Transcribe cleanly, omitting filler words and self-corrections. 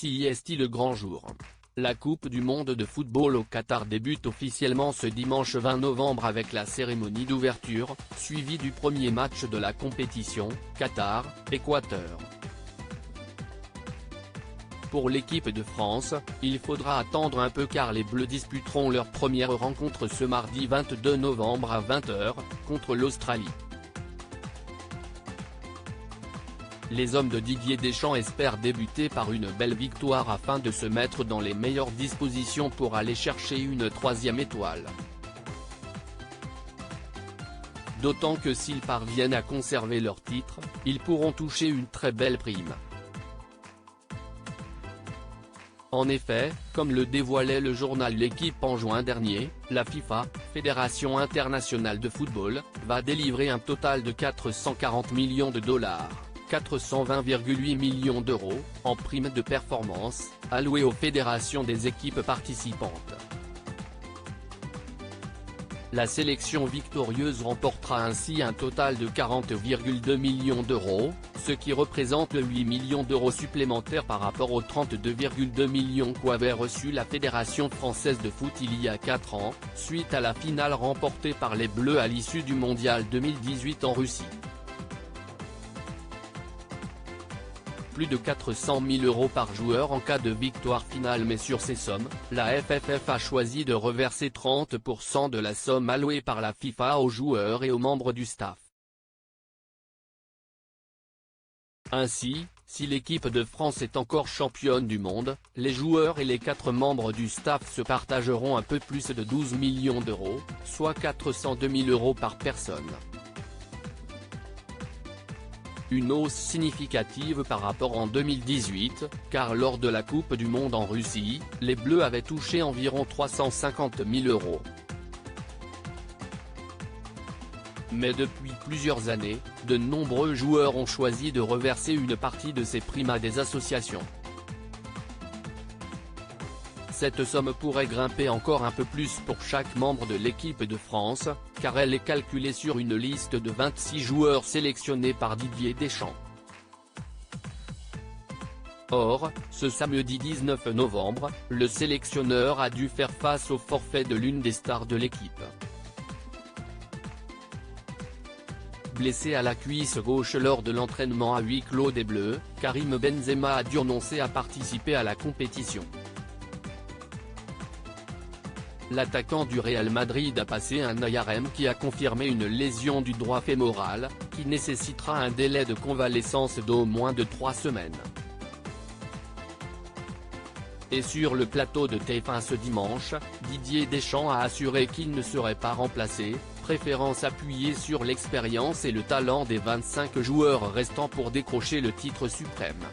Messi est-il le grand jour? La Coupe du monde de football au Qatar débute officiellement ce dimanche 20 novembre avec la cérémonie d'ouverture, suivie du premier match de la compétition, Qatar-Équateur. Pour l'équipe de France, il faudra attendre un peu car les Bleus disputeront leur première rencontre ce mardi 22 novembre à 20 h, contre l'Australie. Les hommes de Didier Deschamps espèrent débuter par une belle victoire afin de se mettre dans les meilleures dispositions pour aller chercher une troisième étoile. D'autant que s'ils parviennent à conserver leur titre, ils pourront toucher une très belle prime. En effet, comme le dévoilait le journal L'Équipe en juin dernier, la FIFA, Fédération internationale de football, va délivrer un total de 440 millions de dollars. 420,8 millions d'euros, en prime de performance, alloués aux fédérations des équipes participantes. La sélection victorieuse remportera ainsi un total de 40,2 millions d'euros, ce qui représente 8 millions d'euros supplémentaires par rapport aux 32,2 millions qu'avait reçu la Fédération française de foot il y a 4 ans, suite à la finale remportée par les Bleus à l'issue du Mondial 2018 en Russie. Plus de 400 000 euros par joueur en cas de victoire finale, mais sur ces sommes, la FFF a choisi de reverser 30% de la somme allouée par la FIFA aux joueurs et aux membres du staff. Ainsi, si l'équipe de France est encore championne du monde, les joueurs et les 4 membres du staff se partageront un peu plus de 12 millions d'euros, soit 402 000 euros par personne. Une hausse significative par rapport en 2018, car lors de la Coupe du monde en Russie, les Bleus avaient touché environ 350 000 euros. Mais depuis plusieurs années, de nombreux joueurs ont choisi de reverser une partie de ces primes à des associations. Cette somme pourrait grimper encore un peu plus pour chaque membre de l'équipe de France, car elle est calculée sur une liste de 26 joueurs sélectionnés par Didier Deschamps. Or, ce samedi 19 novembre, le sélectionneur a dû faire face au forfait de l'une des stars de l'équipe. Blessé à la cuisse gauche lors de l'entraînement à huis clos des Bleus, Karim Benzema a dû renoncer à participer à la compétition. L'attaquant du Real Madrid a passé un IRM qui a confirmé une lésion du droit fémoral, qui nécessitera un délai de convalescence d'au moins de 3 semaines. Et sur le plateau de TF1 ce dimanche, Didier Deschamps a assuré qu'il ne serait pas remplacé, préférant s'appuyer sur l'expérience et le talent des 25 joueurs restants pour décrocher le titre suprême.